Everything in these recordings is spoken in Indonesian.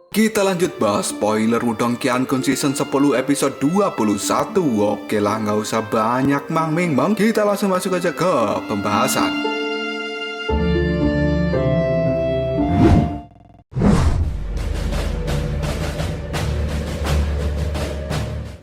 Kita lanjut bahas spoiler Wudong Qiankun Season 10 episode 21. Oke lah, nggak usah banyak mang-ming-mang, kita langsung masuk aja ke pembahasan.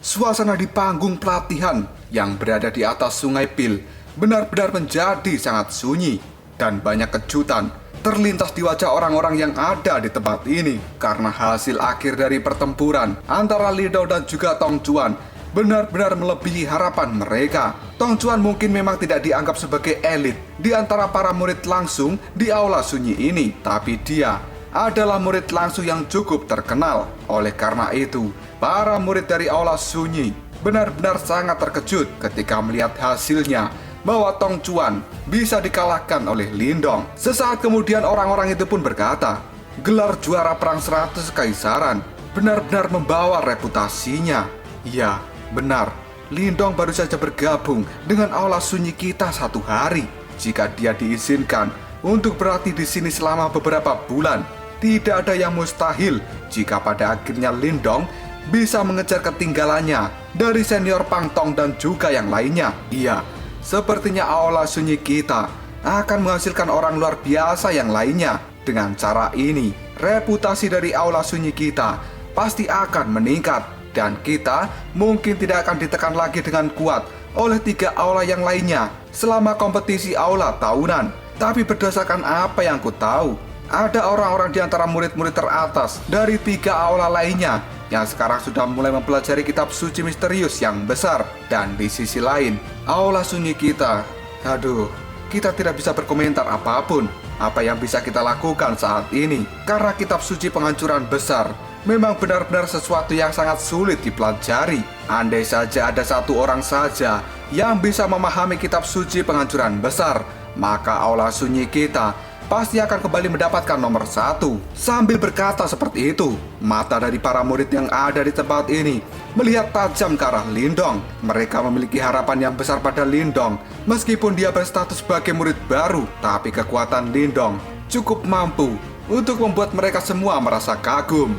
Suasana di panggung pelatihan yang berada di atas Sungai Pil benar-benar menjadi sangat sunyi dan banyak kejutan terlintas di wajah orang-orang yang ada di tempat ini karena hasil akhir dari pertempuran antara Lido dan juga Tong Chuan benar-benar melebihi harapan mereka. Tong Chuan mungkin memang tidak dianggap sebagai elit di antara para murid langsung di aula sunyi ini, tapi dia adalah murid langsung yang cukup terkenal. Oleh karena itu, para murid dari aula sunyi benar-benar sangat terkejut ketika melihat hasilnya bahwa Tong Chuan bisa dikalahkan oleh Lindong. Sesaat kemudian orang-orang itu pun berkata, gelar juara perang 100 kekaisaran benar-benar membawa reputasinya. Ya, benar, Lindong baru saja bergabung dengan aula sunyi kita 1 hari. Jika dia diizinkan untuk berlatih di sini selama beberapa bulan, tidak ada yang mustahil jika pada akhirnya Lindong bisa mengejar ketinggalannya dari senior Pang Tong dan juga yang lainnya. Iya, sepertinya aula sunyi kita akan menghasilkan orang luar biasa yang lainnya. Dengan cara ini, reputasi dari aula sunyi kita pasti akan meningkat dan kita mungkin tidak akan ditekan lagi dengan kuat oleh 3 aula yang lainnya selama kompetisi aula tahunan. Tapi berdasarkan apa yang ku tahu, ada orang-orang di antara murid-murid teratas dari 3 aula lainnya yang sekarang sudah mulai mempelajari kitab suci misterius yang besar. Dan di sisi lain, aula sunyi kita, kita tidak bisa berkomentar apapun apa yang bisa kita lakukan saat ini, karena kitab suci penghancuran besar memang benar-benar sesuatu yang sangat sulit dipelajari. Andai saja ada 1 orang saja yang bisa memahami kitab suci penghancuran besar, maka aula sunyi kita pasti akan kembali mendapatkan nomor 1. Sambil berkata seperti itu, mata dari para murid yang ada di tempat ini melihat tajam ke arah Lindong. Mereka memiliki harapan yang besar pada Lindong. Meskipun dia berstatus sebagai murid baru, tapi kekuatan Lindong cukup mampu untuk membuat mereka semua merasa kagum.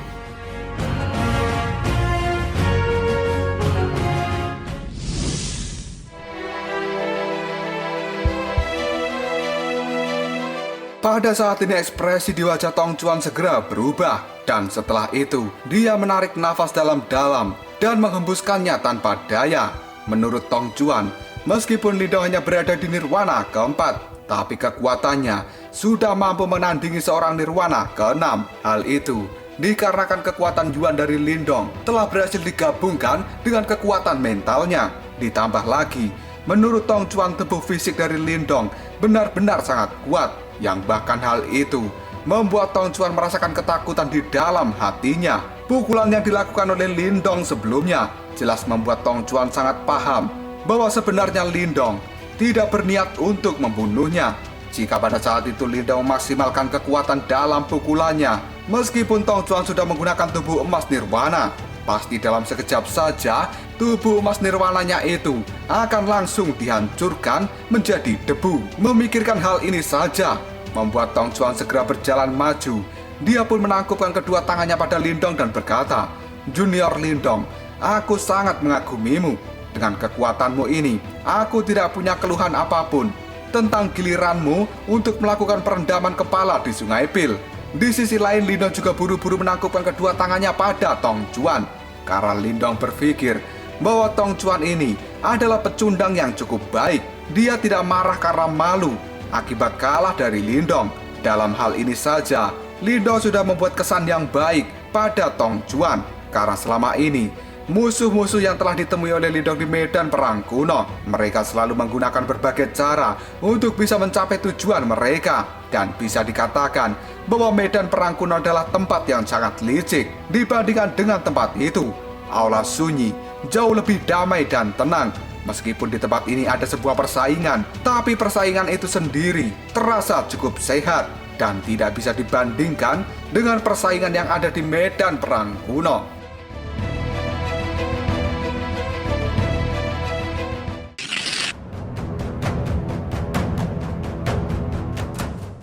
Pada saat ini ekspresi di wajah Tong Chuan segera berubah, dan setelah itu dia menarik nafas dalam-dalam dan menghembuskannya tanpa daya. Menurut Tong Chuan, meskipun Lindong hanya berada di nirwana keempat, tapi kekuatannya sudah mampu menandingi seorang nirwana keenam. Hal itu dikarenakan kekuatan Yuan dari Lindong telah berhasil digabungkan dengan kekuatan mentalnya. Ditambah lagi, menurut Tong Chuan tubuh fisik dari Lindong benar-benar sangat kuat, yang bahkan hal itu membuat Tong Chuan merasakan ketakutan di dalam hatinya. Pukulan yang dilakukan oleh Lindong sebelumnya jelas membuat Tong Chuan sangat paham bahwa sebenarnya Lindong tidak berniat untuk membunuhnya. Jika pada saat itu Lindong memaksimalkan kekuatan dalam pukulannya, meskipun Tong Chuan sudah menggunakan tubuh emas nirwana, pasti dalam sekejap saja tubuh emas nirwananya itu akan langsung dihancurkan menjadi debu. Memikirkan hal ini saja membuat Tong Chuan segera berjalan maju. Dia pun menangkupkan kedua tangannya pada Lindong dan berkata, "Junior Lindong, aku sangat mengagumimu. Dengan kekuatanmu ini, aku tidak punya keluhan apapun tentang giliranmu untuk melakukan perendaman kepala di Sungai Pil." Di sisi lain, Lindong juga buru-buru menangkupkan kedua tangannya pada Tong Chuan, karena Lindong berpikir bahwa Tong Chuan ini adalah pecundang yang cukup baik. Dia tidak marah karena malu akibat kalah dari Lindong. Dalam hal ini saja, Lindong sudah membuat kesan yang baik pada Tong Chuan, karena selama ini musuh-musuh yang telah ditemui oleh Lindong di medan perang kuno, mereka selalu menggunakan berbagai cara untuk bisa mencapai tujuan mereka. Dan bisa dikatakan bahwa medan perang kuno adalah tempat yang sangat licik dibandingkan dengan tempat itu. Aula sunyi jauh lebih damai dan tenang. Meskipun di tempat ini ada sebuah persaingan, tapi persaingan itu sendiri terasa cukup sehat dan tidak bisa dibandingkan dengan persaingan yang ada di medan perang kuno.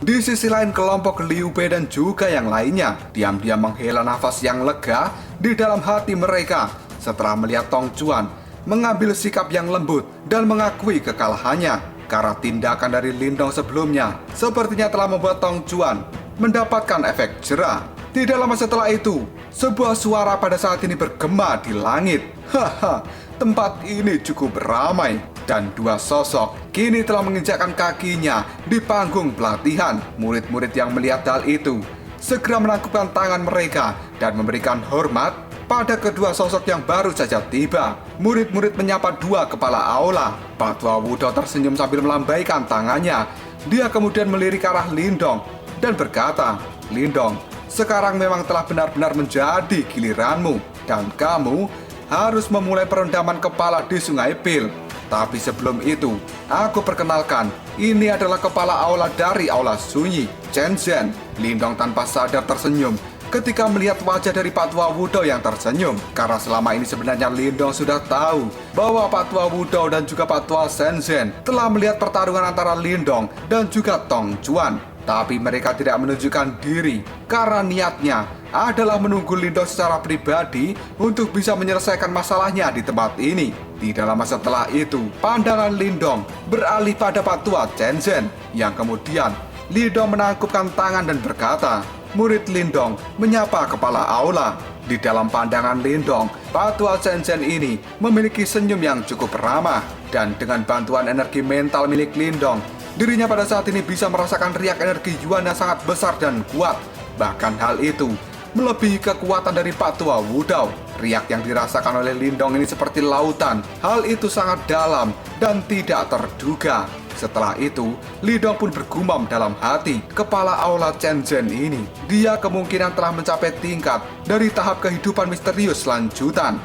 Di sisi lain, kelompok Liu Bei dan juga yang lainnya diam-diam menghela nafas yang lega di dalam hati mereka setelah melihat Tong Chuan mengambil sikap yang lembut dan mengakui kekalahannya karena tindakan dari Lindong sebelumnya sepertinya telah membuat Tong Chuan mendapatkan efek jera. Tidak lama setelah itu, sebuah suara pada saat ini bergema di langit. Haha, tempat ini cukup ramai dan dua sosok kini telah menginjakkan kakinya di panggung pelatihan. Murid-murid yang melihat hal itu segera menangkupkan tangan mereka dan memberikan hormat pada kedua sosok yang baru saja tiba. Murid-murid menyapa dua kepala aula. Patwa Wudao tersenyum sambil melambaikan tangannya. Dia kemudian melirik ke arah Lindong dan berkata, "Lindong, sekarang memang telah benar-benar menjadi giliranmu dan kamu harus memulai perendaman kepala di Sungai Pil. Tapi sebelum itu, aku perkenalkan, ini adalah kepala aula dari Aula Sunyi, Chen Zhen." Lindong tanpa sadar tersenyum ketika melihat wajah dari Patwa Wudao yang tersenyum. Karena selama ini sebenarnya Lindong sudah tahu bahwa Patwa Wudao dan juga Patwa Shenzhen telah melihat pertarungan antara Lindong dan juga Tong Chuan. Tapi mereka tidak menunjukkan diri karena niatnya adalah menunggu Lindong secara pribadi untuk bisa menyelesaikan masalahnya di tempat ini. Tidak lama setelah itu, pandangan Lindong beralih pada Patwa Shenzhen yang kemudian Lindong menangkupkan tangan dan berkata, "Murid Lindong menyapa kepala aula." Di dalam pandangan Lindong, Patwa Shenzhen ini memiliki senyum yang cukup ramah. Dan dengan bantuan energi mental milik Lindong, dirinya pada saat ini bisa merasakan riak energi Yuan yang sangat besar dan kuat. Bahkan hal itu melebihi kekuatan dari Patwa Wudao. Riak yang dirasakan oleh Lindong ini seperti lautan. Hal itu sangat dalam dan tidak terduga. Setelah itu, Lindong pun bergumam dalam hati, kepala aula Chen Zhen ini, dia kemungkinan telah mencapai tingkat dari tahap kehidupan misterius lanjutan.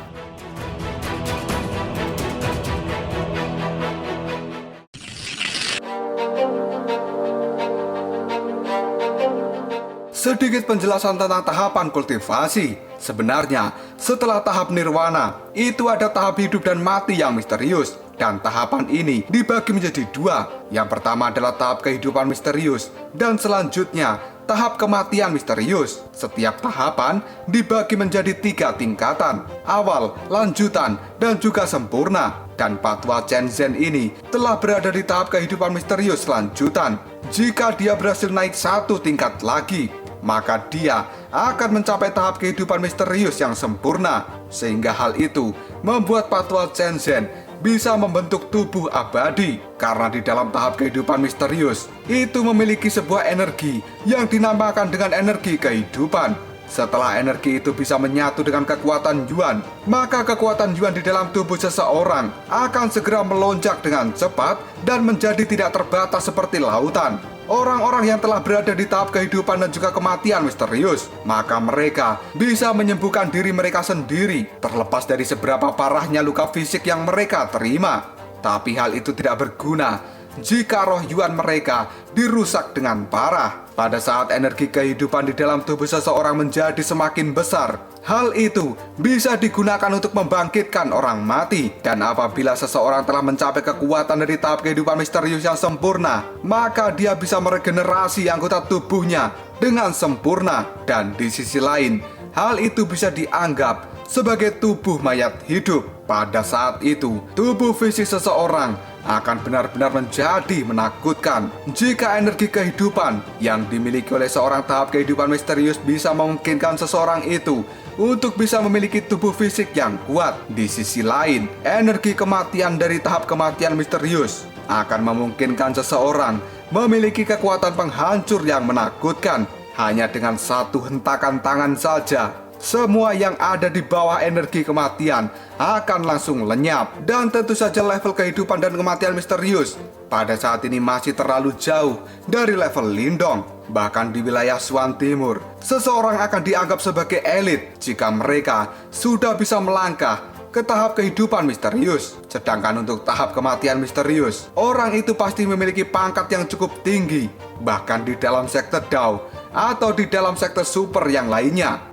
Sedikit penjelasan tentang tahapan kultivasi. Sebenarnya, setelah tahap nirwana, itu ada tahap hidup dan mati yang misterius. Dan tahapan ini dibagi menjadi dua. Yang pertama adalah tahap kehidupan misterius, dan selanjutnya tahap kematian misterius. Setiap tahapan dibagi menjadi 3 tingkatan: awal, lanjutan, dan juga sempurna. Dan Patwa Chen Zhen ini telah berada di tahap kehidupan misterius lanjutan. Jika dia berhasil naik 1 tingkat lagi, maka dia akan mencapai tahap kehidupan misterius yang sempurna. Sehingga hal itu membuat Patwa Chen Zhen bisa membentuk tubuh abadi. Karena di dalam tahap kehidupan misterius itu memiliki sebuah energi yang dinamakan dengan energi kehidupan. Setelah energi itu bisa menyatu dengan kekuatan Yuan, maka kekuatan Yuan di dalam tubuh seseorang akan segera melonjak dengan cepat dan menjadi tidak terbatas seperti lautan. Orang-orang yang telah berada di tahap kehidupan dan juga kematian misterius, maka mereka bisa menyembuhkan diri mereka sendiri, terlepas dari seberapa parahnya luka fisik yang mereka terima. Tapi hal itu tidak berguna jika roh Yuan mereka dirusak dengan parah. Pada saat energi kehidupan di dalam tubuh seseorang menjadi semakin besar, hal itu bisa digunakan untuk membangkitkan orang mati. Dan apabila seseorang telah mencapai kekuatan dari tahap kehidupan misterius yang sempurna, maka dia bisa meregenerasi anggota tubuhnya dengan sempurna. Dan di sisi lain, hal itu bisa dianggap sebagai tubuh mayat hidup. Pada saat itu, tubuh fisik seseorang akan benar-benar menjadi menakutkan. Jika energi kehidupan yang dimiliki oleh seorang tahap kehidupan misterius bisa memungkinkan seseorang itu untuk bisa memiliki tubuh fisik yang kuat, di sisi lain, energi kematian dari tahap kematian misterius akan memungkinkan seseorang memiliki kekuatan penghancur yang menakutkan. Hanya dengan 1 hentakan tangan saja, semua yang ada di bawah energi kematian akan langsung lenyap. Dan tentu saja level kehidupan dan kematian misterius pada saat ini masih terlalu jauh dari level Lindong. Bahkan di wilayah Swan Timur, seseorang akan dianggap sebagai elit jika mereka sudah bisa melangkah ke tahap kehidupan misterius. Sedangkan untuk tahap kematian misterius, orang itu pasti memiliki pangkat yang cukup tinggi, bahkan di dalam sekte Dao atau di dalam sekte super yang lainnya.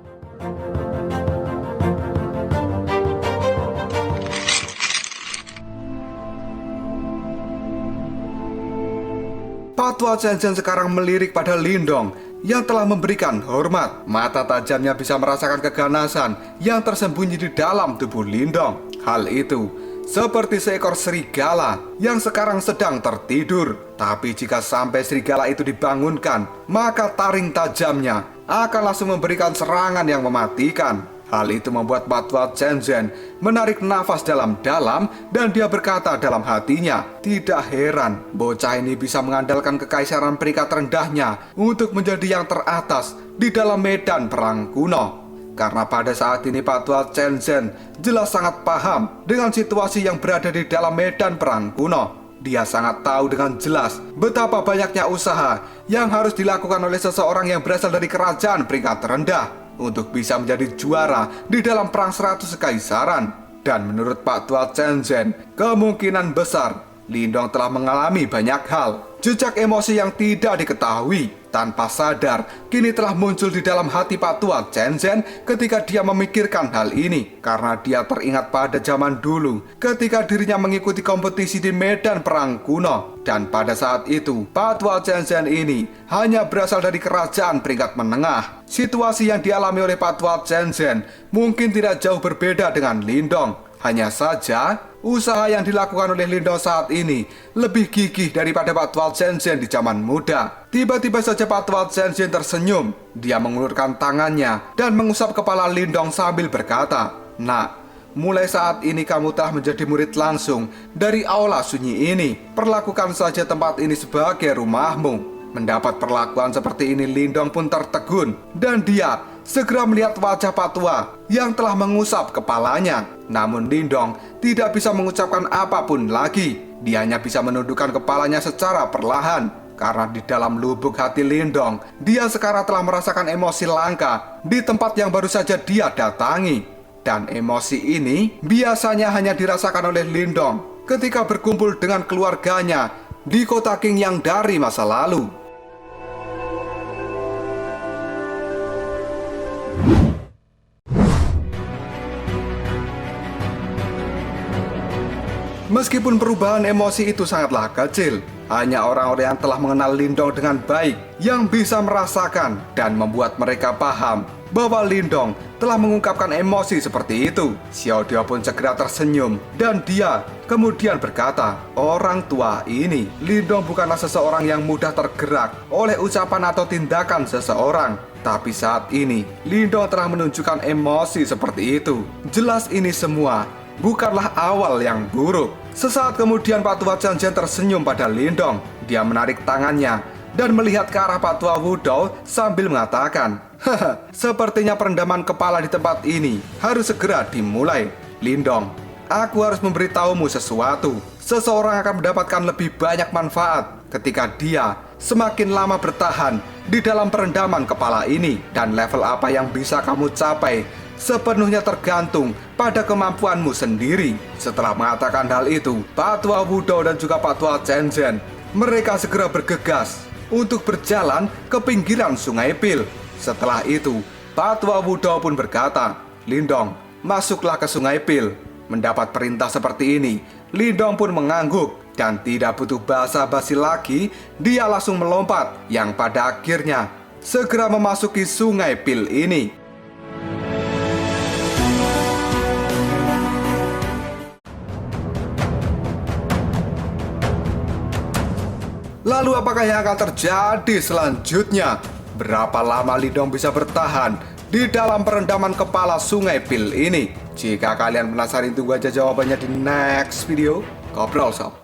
Patwa Chen sekarang melirik pada Lindong yang telah memberikan hormat. Mata tajamnya bisa merasakan keganasan yang tersembunyi di dalam tubuh Lindong. Hal itu seperti seekor serigala yang sekarang sedang tertidur. Tapi jika sampai serigala itu dibangunkan, maka taring tajamnya akan langsung memberikan serangan yang mematikan. Hal itu membuat Patwa Chen menarik nafas dalam-dalam dan dia berkata dalam hatinya, tidak heran bocah ini bisa mengandalkan kekaisaran peringkat rendahnya untuk menjadi yang teratas di dalam medan perang kuno. Karena pada saat ini Patwa Chen jelas sangat paham dengan situasi yang berada di dalam medan perang kuno. Dia sangat tahu dengan jelas betapa banyaknya usaha yang harus dilakukan oleh seseorang yang berasal dari kerajaan peringkat rendah untuk bisa menjadi juara di dalam perang 100 kekaisaran. Dan menurut Patwa Chen, kemungkinan besar Lindong telah mengalami banyak hal. Jejak emosi yang tidak diketahui tanpa sadar kini telah muncul di dalam hati Patwa Chen ketika dia memikirkan hal ini. Karena dia teringat pada zaman dulu ketika dirinya mengikuti kompetisi di medan perang kuno. Dan pada saat itu Patwa Chen ini hanya berasal dari kerajaan peringkat menengah. Situasi yang dialami oleh Patwa Chen mungkin tidak jauh berbeda dengan Lindong. Hanya saja usaha yang dilakukan oleh Lindong saat ini lebih gigih daripada Patwa Chen di zaman muda. Tiba-tiba saja Patwa Chen tersenyum. Dia mengulurkan tangannya dan mengusap kepala Lindong sambil berkata, "Nak, mulai saat ini kamu telah menjadi murid langsung dari aula sunyi ini. Perlakukan saja tempat ini sebagai rumahmu." Mendapat perlakuan seperti ini, Lindong pun tertegun dan dia segera melihat wajah Patwa yang telah mengusap kepalanya. Namun Lindong tidak bisa mengucapkan apapun lagi. Dia hanya bisa menundukkan kepalanya secara perlahan. Karena di dalam lubuk hati Lindong, dia sekarang telah merasakan emosi langka di tempat yang baru saja dia datangi. Dan emosi ini biasanya hanya dirasakan oleh Lindong ketika berkumpul dengan keluarganya di kota King yang dari masa lalu. Meskipun perubahan emosi itu sangatlah kecil, hanya orang-orang yang telah mengenal Lindong dengan baik yang bisa merasakan dan membuat mereka paham bahwa Lindong telah mengungkapkan emosi seperti itu. Xiao Dio pun segera tersenyum dan dia kemudian berkata, "Orang tua ini, Lindong bukanlah seseorang yang mudah tergerak oleh ucapan atau tindakan seseorang. Tapi saat ini, Lindong telah menunjukkan emosi seperti itu. Jelas ini semua bukanlah awal yang buruk." Sesaat kemudian Patwa Chen tersenyum pada Lindong. Dia menarik tangannya dan melihat ke arah Patwa Wudou sambil mengatakan, "Haha, sepertinya perendaman kepala di tempat ini harus segera dimulai. Lindong, aku harus memberitahumu sesuatu. Seseorang akan mendapatkan lebih banyak manfaat ketika dia semakin lama bertahan di dalam perendaman kepala ini. Dan level apa yang bisa kamu capai sepenuhnya tergantung pada kemampuanmu sendiri." Setelah mengatakan hal itu, Patwa Wudou dan juga Patwa Chen mereka segera bergegas untuk berjalan ke pinggiran Sungai Pil. Setelah itu, Patwa Wudou pun berkata, "Lindong, masuklah ke Sungai Pil." Mendapat perintah seperti ini, Lindong pun mengangguk dan tidak butuh basa-basi lagi, dia langsung melompat yang pada akhirnya segera memasuki Sungai Pil ini. Lalu apakah yang akan terjadi selanjutnya? Berapa lama Lindong bisa bertahan di dalam perendaman kepala Sungai Pil ini? Jika kalian penasaran, tunggu aja jawabannya di next video. Ngobrol sob.